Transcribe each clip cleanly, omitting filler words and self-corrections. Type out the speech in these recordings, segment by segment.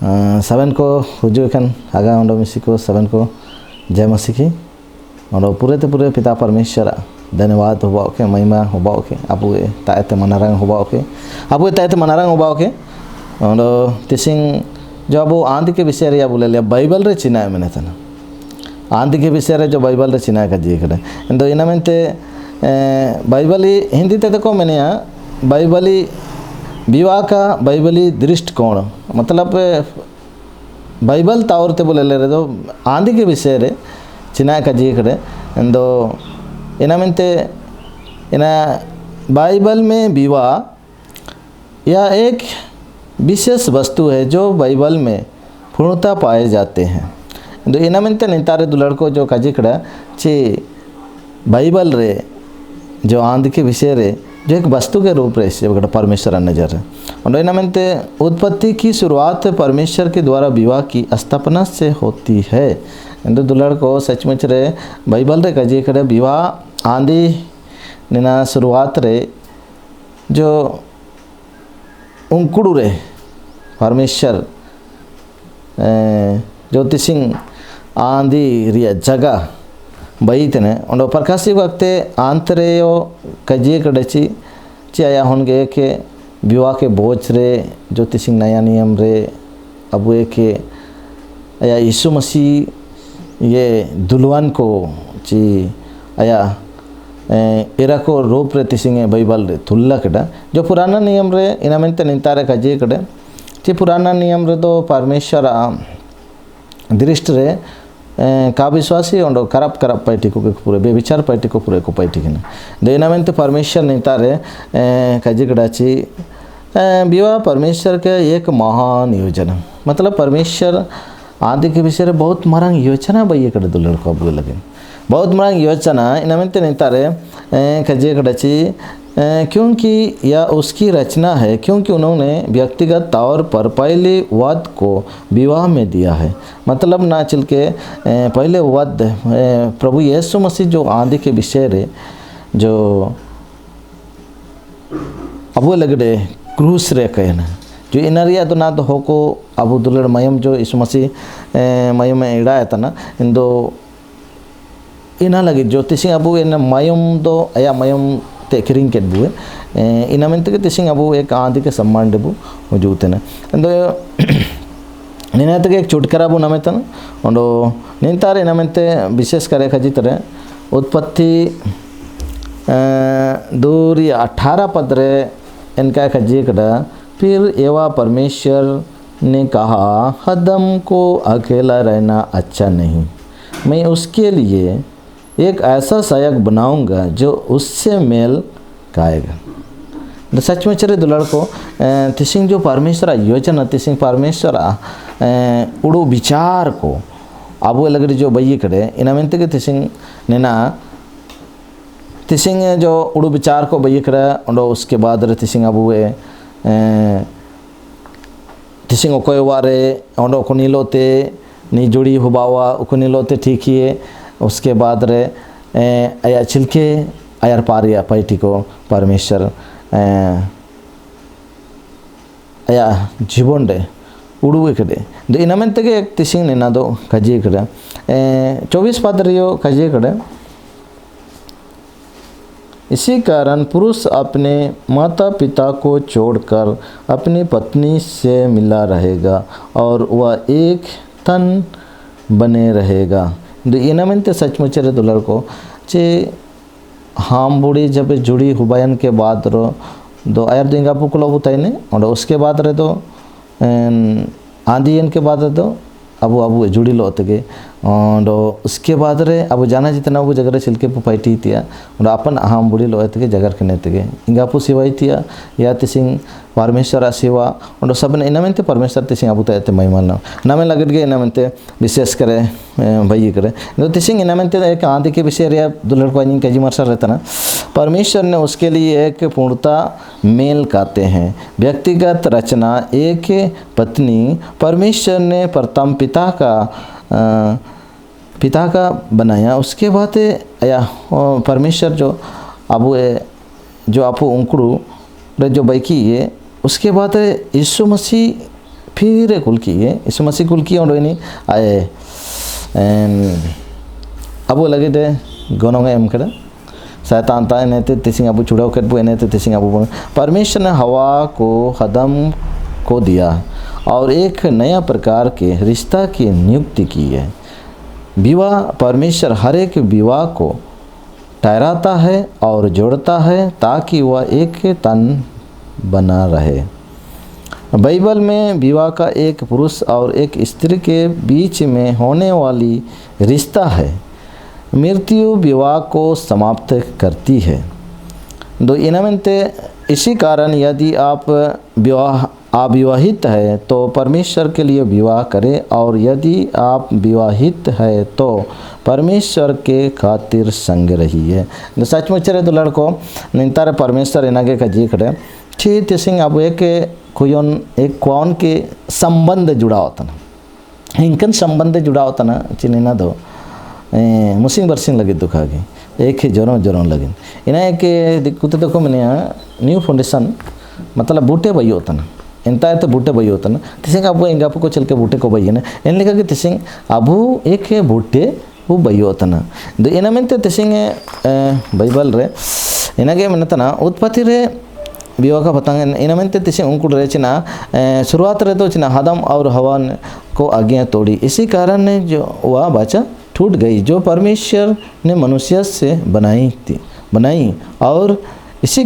साबेन को हुजू एखान आगा ओंडो मिसी को साबेन को जय मसीह की ओंडो पूरे ते पूरे पिता परमेश्वर धन्यवाद होबा के महिमा होबा के आपु तायते मनारंग होबा के आपु तायते मनारंग होबा के ओंडो तिसिंग जो अब आंधी के विषय रे बोले ले बाइबल रे चिना मैंने तना आंधी के विषय रे जो बाइबल रे चिना का जी करे इंदो इना मेंते बाइबली हिंदी ते को मैंने बाइबली विवाह का बाइबली दृष्टिकोण मतलब बाइबल तावरते बोले ले दो आंधी के विषय रे चिना का जी करे इंदो इना मेंते इना बाइबल में विवाह या एक विशेष वस्तु है जो बाइबल में पूर्णता पाए जाते हैं तो इना मेंते नितारे दुलड़ को जो काजी कड़ा ची बाइबल रे जो आंध के विषय रे जो एक वस्तु के रूप से बगड़ परमेश्वर नजर है और इना मेंते उत्पत्ति की शुरुआत परमेश्वर के द्वारा विवाह की स्थापना से होती है इंदु दुलड़ को सचमुच रे बाइबल रे काजी कड़ा विवाह आंधी निना शुरुआत रे जो उंकुड़ू रे परमेश्वर ज्योतिषिंग आंधी रिया जगह बईतने और प्रकाशी वक्ते आंतरेयो कजिए कड़ची चिया होंगे के विवाह के बोझ रे ज्योतिषिंग नया नियम रे अब के आया यीशु मसीह ये दुल्हन को ची आया एरा को रूप रे तिसिंगे बाइबल रे तुल्ला कड़ा जो पुराना नियम रे इना मेंते नितारे कजिए कड़े ची पुराना नियम रे तो परमेश्वर दृष्टि रे का विश्वासी और खराब खराब पार्टी को पूरे बेविचार पार्टी को पूरे को पार्टी के दो इना मेंते परमेश्वर नितारे कजिए कड़ा ची विवाह परमेश्वर के एक महान योजना मतलब परमेश्वर आदि के विषय रे बहुत मरंग योजना बइये कड़े दुलड़ को अब लगे बहुत मरंग योजना इना मेंते नितारे कजिए कड़ची क्योंकि यह उसकी रचना है क्योंकि उन्होंने व्यक्तिगत तौर पर पहले वध को विवाह में दिया है मतलब ना चल के पहले वध प्रभु यीशु मसीह जो आदि के विषय रे जो अब लगड़े क्रूस रे कहना जो इनरिया तो ना तो होको अबू दुलड़ मयम जो यीशु मसीह मयम में इड़ाया था ना इन दो इना लगे जो तिसिंग अबू इन मयम दो या मयम ते किरिंग के बुए इना मेंते के तिसिंग अबू एक आंधी के सम्मान देबू मौजूद है ना तो निना तक एक छुटकारा बु नमे तन ओंडो निंतार इना मेंते विशेष करे खजी तरह उत्पत्ति 2:18 पद रे इनका खजी कड़ा फिर एवा परमेश्वर ने कहा हदम को अकेला रहना अच्छा नहीं मैं उसके लिए एक ऐसा सहायक बनाऊंगा जो उससे मेल खाएगा तो सच में चले दुलड़ को तिसिंग जो परमेश्वर योजना तिसिंग परमेश्वर उड़ो विचार को अब लगड़ी जो बइये करे इना मेंते के तिसिंग नेना तिसिंग जो उड़ो विचार को बइये करे और उसके बाद रे तिसिंग अब तिसिंग ओकोय वारे और उकनीलोते नी जुड़ी हुबावा उकनीलोते ठीक ही उसके बाद रे आया छिलके आयर पारिया पैटी को परमेश्वर आया जीवन रे उड़ुए कड़े दो इना मेंते के एक तिसिंग नेना दो कजिए कड़े 24 पद रियो कजिए कड़े इसी कारण पुरुष अपने माता पिता को छोड़कर अपनी पत्नी से मिला रहेगा और वह एक तन बने रहेगा दो इना मेंते सचमुच रे दुलड़ को चे हाम बुढ़ी जब जुड़ी हुबायन के बाद रो दो आयर दिंगा पुकलो बुताइने और उसके बाद रे तो आंधी के बाद तो अब जुड़ी लो तगे और उसके बाद रे अब जाना जितना वो जगह छिलके पुपाइटी तिया और अपन आम बुढ़ी लो तगे जगह के नेतगे इंगापु सिवाई तिया या तिसिंग परमेश्वर सेवा और सब ने इना मेंते परमेश्वर तिसिंग अब तो महिमा नामे लगट गए इना मेंते विशेष करे भई करे तो तिसिंग इना मेंते एक आंधी के विषय रे दुलड़ को कजी मरसर रहता ना परमेश्वर ने उसके लिए एक पूर्णता मेल कहते हैं व्यक्तिगत रचना एक पत्नी परमेश्वर ने प्रथम पिता का बनाया उसके बाद या परमेश्वर जो अब जो आपो उंकड़ू रे जो बैकी ये उसके बाद यीशु मसीह फिर कुल की ये यीशु मसीह कुल की ओंडो नहीं आए अबो लगे दे गोनोंगे एम कड़ा शैतान ता ने ते तिसिंग अबो चुड़ाव कर बो ने ते तिसिंग अबो परमेश्वर ने हवा को हदम को दिया और एक नया प्रकार के रिश्ता की नियुक्ति की है। विवाह परमेश्वर हर एक विवाह को ठहराता है और जोड़ता है ताकि वह एक तन बना रहे। बाइबल में विवाह का एक पुरुष और एक स्त्री के बीच में होने वाली रिश्ता है। मृत्यु विवाह को समाप्त करती है। दो इनमेंते इसी कारण यदि आप अविवाहित है तो परमेश्वर के लिए विवाह करें और यदि आप विवाहित है तो परमेश्वर के खातिर संग रही है। सचमुच रे दो लड़को निंतारे परमेश्वर इनागे का जी खड़े ठी तिसिंग अब एक कौन के संबंध जुड़ा होता ना इनकन संबंध जुड़ा होता ना चिन्ह दो मुसिंग बरसिंग लगे दुखागे एक ही जोरों लगे इन्हें एक दिक्कत देखो मैंने न्यू फाउंडेशन मतलब बूटे बई होता ना इंता तो बूटे बई होता ना तिसिंग अब इंगापू को चल के बूटे को बई ना इन लिखा कि तिसिंग अबू एक बूटे वो बई होता ना दो इना में तिसिंग बाइबल रे इनागे मैंने ना उत्पत्ति रे विवाह का बताएंगे इन में तिसिंग उनको रे चिना शुरुआत रे तो चिना हदम और हवा को आज्ञा तोड़ी इसी कारण ने जो वह बच्चा टूट गई जो परमेश्वर ने मनुष्य से बनाई और इसी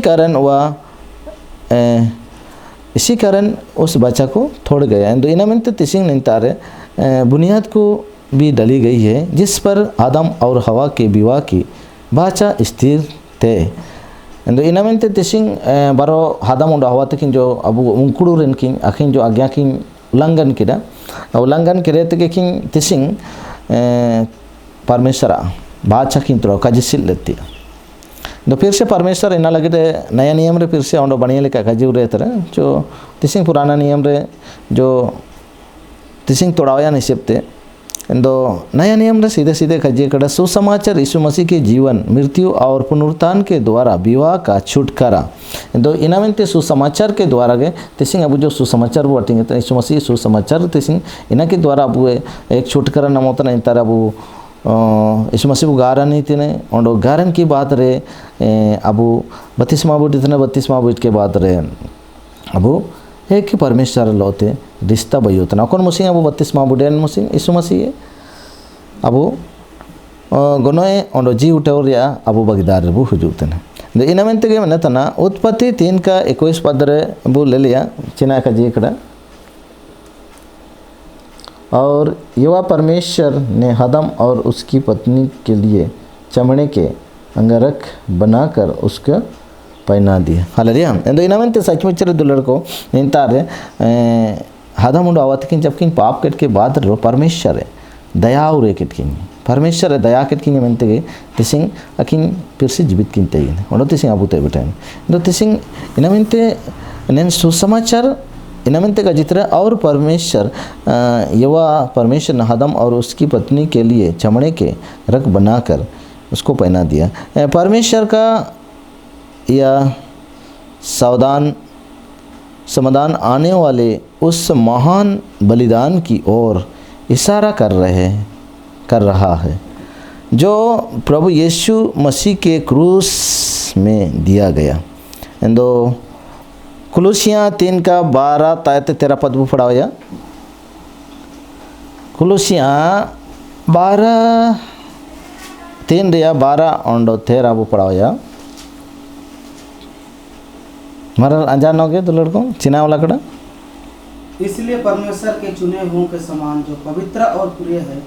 कारण उस बच्चा को तोड़ गया। तो इना में तिसिंग निंतारे बुनियाद को भी डली गई है जिस पर आदम और हवा के विवाह की बाचा स्थिर थे। तो इना में तिसिंग बारो आदम और हवा तक जो अब उनकुड़ू रेन किन आखिन जो आज्ञा किन उल्लंघन करे तक किन तिसिंग परमेश्वर बादशाह की तरह काजिसिल लेती है। तो फिर से परमेश्वर इना लगे नया नियम रे फिर से ओंडो बढ़िया लेका काजी रे तरह जो तिसिंग पुराना नियम रे जो तिसिंग तोड़ाया निशेपते तो नया नियम रे सीधे सीधे काजी कड़ा सुसमाचार यीशु मसीह के जीवन मृत्यु और पुनरुत्थान के द्वारा विवाह का छुटकारा। तो इना में सुसमाचार के द्वारा गए तिसिंग अब जो सुसमाचार वो अटिंग यीशु मसीह सुसमाचार तिसिंग इना के द्वारा अब एक छुटकारा नाम होता नहीं तारा अब यीशु मसीह को गारन ही थे और गारन की बात रे अब बत्तीसवां बुट इतने 32वां बुट के बाद रे अब एक ही परमेश्वर लोते रिश्ता बई होता ना कौन मुसिंग अब 32वां बुट मुसिंग यीशु मसीह अब गनोए और जी उठे अब बगीदार बो हजुते ना इन में तक मैंने तना उत्पत्ति 3 का 21 पद रे बो ले लिया चिना का जी कड़ा और युवा परमेश्वर ने हदम और उसकी पत्नी के लिए चमड़े के अंगरख बनाकर उसको पहना दिया। हालेलुया। तो इना में सचमुच रे दुलड़ को निंतारे हदम और हवा तकिन जबकिन पाप कट के बाद रो परमेश्वर है दया और एक किन परमेश्वर है दया कट किन में तगे तिसिंग अकिन फिर से जीवित किन तई और तिसिंग अबुते बेटन तो तिसिंग इना में ने सुसमाचार इनमें का जित्र और परमेश्वर युवा परमेश्वर ने हदम और उसकी पत्नी के लिए चमड़े के रख बनाकर उसको पहना दिया। परमेश्वर का यह समाधान आने वाले उस महान बलिदान की ओर इशारा कर रहा है जो प्रभु यीशु मसीह के क्रूस में दिया गया। तो कुलुसियाँ 3 का 12 तायत 13 पद वो पढ़ा या कुलुसियाँ 12 3 रिया 12 और 13 वो पढ़ा या हमारा अनजान हो गया तो लड़कों चिना वाला कड़ा इसलिए परमेश्वर के चुने हुओं के समान जो पवित्र और प्रिय है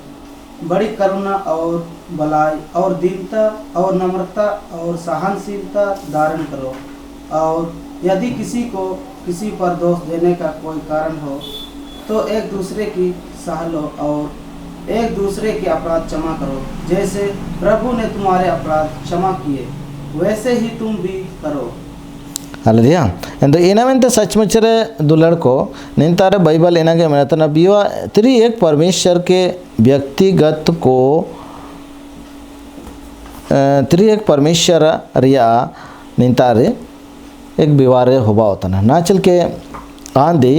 बड़ी करुणा और भलाई और दीनता और नम्रता और सहनशीलता धारण करो और यदि किसी को किसी पर दोष देने का कोई कारण हो तो एक दूसरे की सह लो और एक दूसरे के अपराध क्षमा करो जैसे प्रभु ने तुम्हारे अपराध क्षमा किए वैसे ही तुम भी करो। हालेलुया। तो इना में सचमुच रे दुलड़ को निंतारे बाइबल इना के मेहनत बीवा त्री एक परमेश्वर के व्यक्तिगत को त्री एक परमेश्वर रिया निंतारे एक विवाह होबा होता ना चल के आंधी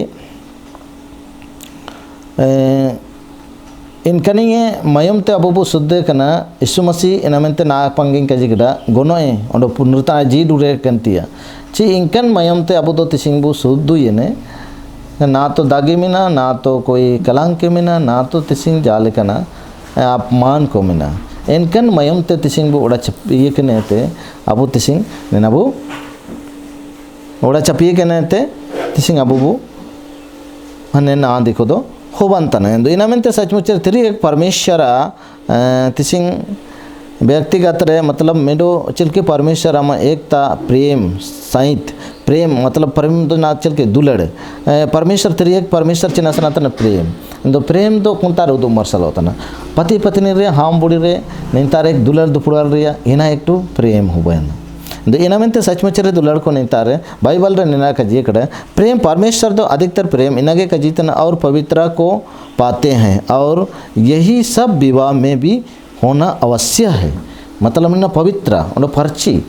इनकनिंग मयम ते अबो बो सुद्दे कना यीशु मसीह इनामेंते ना पंगिंग कजी गदा गोनोए ओंडो पुनरुत्थान जी डुरे कंतिया ची इनकन मयम ते अबो दो तिसिंग बो सुद्दु येने ना तो दागी मिना ना तो कोई कलंक के मिना ना तो तिसिंग जाले कना अपमान को मिना इनकन मयम ते तिसिंग बो ओड़ा चपिए कने ते अबो तिसिंग नेनाबो ओड़ा चपिए कने ते तिसिंग अबो बो हने ना देखो दो होबंतना ಎಂದು इनामेंते सचमुच तिरी एक परमेश्वर तिसिंग व्यक्तिगत रे मतलब मेडो चिलके परमेश्वर आमा एकता प्रेम सहित प्रेम मतलब प्रेम तो ना चिलके दुलड़ परमेश्वर तिरी एक परमेश्वर चिना सनातन प्रेम इंदो प्रेम तो कुंतार उदो मरसल होतना पति पत्नी रे हाम बुड़ी रे निंतार एक दुलड़ दुपुड़ार रे इना एक तो प्रेम हुबन इनामेंते सचमुच रे दुलड़ को निंतारे बाइबल रे निना कजिए कड़े प्रेम परमेश्वर तो अधिकतर प्रेम इनागे कजीतन और पवित्र को पाते हैं और यही सब विवाह में भी होना अवश्य है मतलब ना पवित्र और फर्ची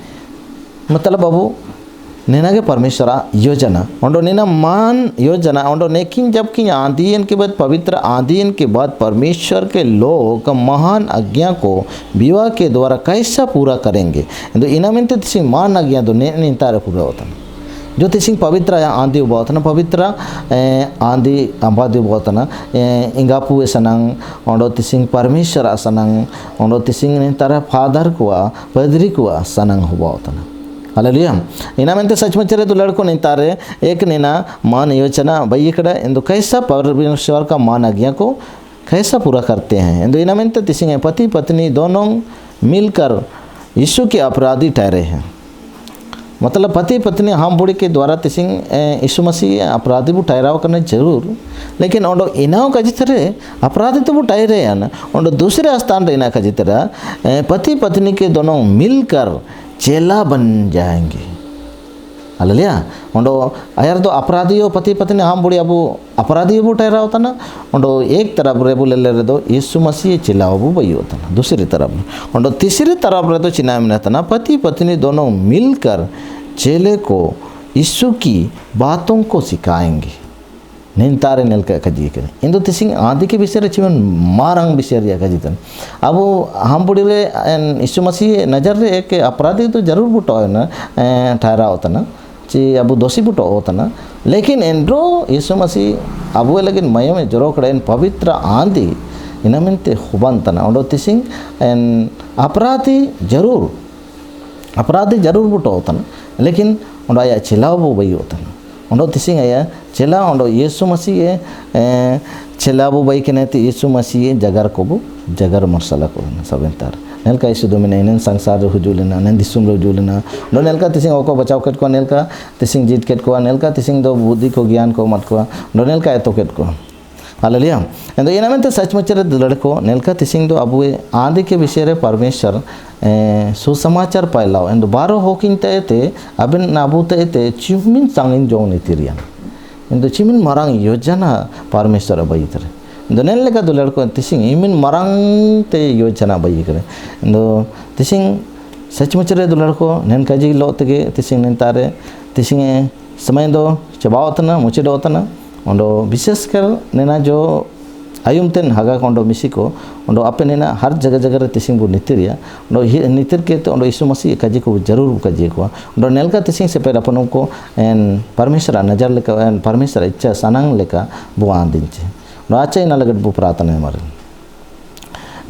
मतलब बाबू निनागे परमेश्वर योजना और निना मान योजना और नेकिन जब कि आंधियन के बाद पवित्र आंधियन के बाद परमेश्वर के लोग महान आज्ञा को विवाह के द्वारा कैसा पूरा करेंगे तो इनामेंते तिसिंग मान आज्ञा तो निंतारे पूरा होता जो तिसिंग पवित्र आंधी उबावतना पवित्र आंधी अंबादी उबावतना इंगापु सनंग और तिसिंग परमेश्वर सनंग और तिसिंग निंतारे फादर कुआ पदरी कुआ सनंग उबावतना हालेलुया इनामेंते सचमुच रे दुलड़ को निंतारे एक निना मान योजना भई कड़ा इंदु कैसा परमेश्वर का मान आज्ञा को कैसा पूरा करते हैं इंदु इनामेंते तिसिंग पति पत्नी दोनों मिलकर यीशु के अपराधी ठहरे हैं मतलब पति पत्नी हम बुढ़ी के द्वारा तिसिंग यीशु मसीह अपराधी वो ठहराव करने जरूर लेकिन और इनाव का जितरे अपराधी तो वो ठहरे हैं ना और दूसरे स्थान रे इना का जितरा पति पत्नी के दोनों मिलकर चेला बन जाएंगे हालेलुया और अयर तो अपराधियों पति पत्नी हम बुढ़ी अब अपराधियों वो ठहरा होता ना और एक तरफ रे बोले ले दो यीशु मसीह चिल्ला वो वही होता ना दूसरी तरफ और तीसरी तरफ रे तो चिन्ह में रहता ना पति पत्नी दोनों मिलकर चेले को यीशु की बातों को सिखाएंगे निंतारे नेल का कजी करे इंदो तिसिंग आदि के विषय चिमन मारंग विषय या कजीतन अब हम बुढ़ी रे यीशु मसीह नजर रे एक अपराधी तो जरूर बुटो है ना ठहरा होता ना ची अब दोषी बुटो होता ना लेकिन एंड्रो यीशु मसीह अब लेकिन मय में जरो कड़े पवित्र आंधी इनामेंते हुबंतना और तिसिंग अपराधी जरूर बुटो होता ना लेकिन और आया चिल्लाओ वो वही होता ना और तिसिंग आया चेला और यीशु मसीह चेला वो बाई के नेते यीशु मसीह जगर को वो जगर मरसला को सब इंतार नेल का यीशु दोमिने नेन संसार हुजुलेना नेन दिसुम हुजुलेना दो नेल का तिसिंग ओको बचाव केट को नेल का तिसिंग जीत केट को नेल का तिसिंग दो बुद्धि को ज्ञान को मत को दो नेल का एतो केट को हालेलुया एंदो इनामेंते सचमुच रे लड़को नेल का तिसिंग दो अबुए आदि के विषय रे परमेश्वर सुसमाचार पाइलाओ एंदो बारो होकिन ते अबिन नाबुते ते चिमिन सांगिन जो नितिरिया इंदो चिमिन मरांग योजना परमेश्वर बई करे इंदो नेल लेका दो लड़को तिसिंग इमिन मरांग ते योजना बई करे इंदो तिसिंग सचमुच रे दो लड़को नेन काजी लो तगे तिसिंग निंतारे तिसिंग समय दो चबावतना मुचे दोतना और विशेषकर नेना जो आयुमतेन हागा कोंडो मिसिको और आपे नेना हर जगह जगह रे तिसिंग बु नितिरिया और नितिर के तो यीशु मसीह काजी को जरूर काजी को और नेल का तिसिंग से पर अपन को परमेश्वर नजर लेका परमेश्वर इच्छा सनंग लेका बु आंदिंचे और आचे इन लगट बु प्रार्थना हमारे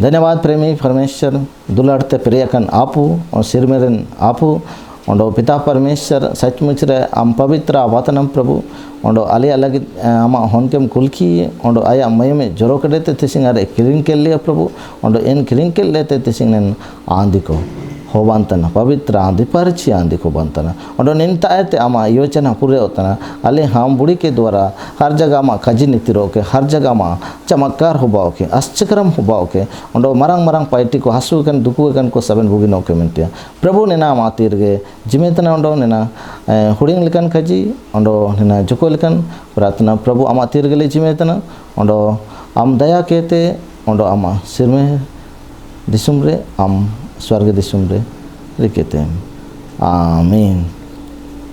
धन्यवाद प्रेमी परमेश्वर दुलाड़ते प्रियकन आपू और सिर मेरन आपू और पिता परमेश्वर सचमुच रे आम पवित्र वतनम प्रभु और आले अलग आम हनकेम कुलखी और आया मय में जोरो कड़े तिसिंग अरे किरिंग के लिए प्रभु और इन किरिंग के लेते तिसिंग आंधी को हो बनतना पवित्र आंधी परिची आंधी को बनतना और निंतायते आम योजना पूरे होतना अले हम बुढ़ी के द्वारा हर जगह मा खजी नीति रोके हर जगह मा चमत्कार हुबाओ के आश्चर्यक्रम हुबाओ के और मरंग मरंग पार्टी को हसु कन दुखु कन को सबन भुगी नौके मिनटिया प्रभु नेना मातीर गे जिमेतना और नेना हुडिंग लेकन खजी और नेना जुको लेकन प्रार्थना प्रभु आमा तीर गेले जिमेतना और आम दया कहते और आम सिर में दिसुम रे आम स्वर्ग दिसुम रे रिकेते आमीन।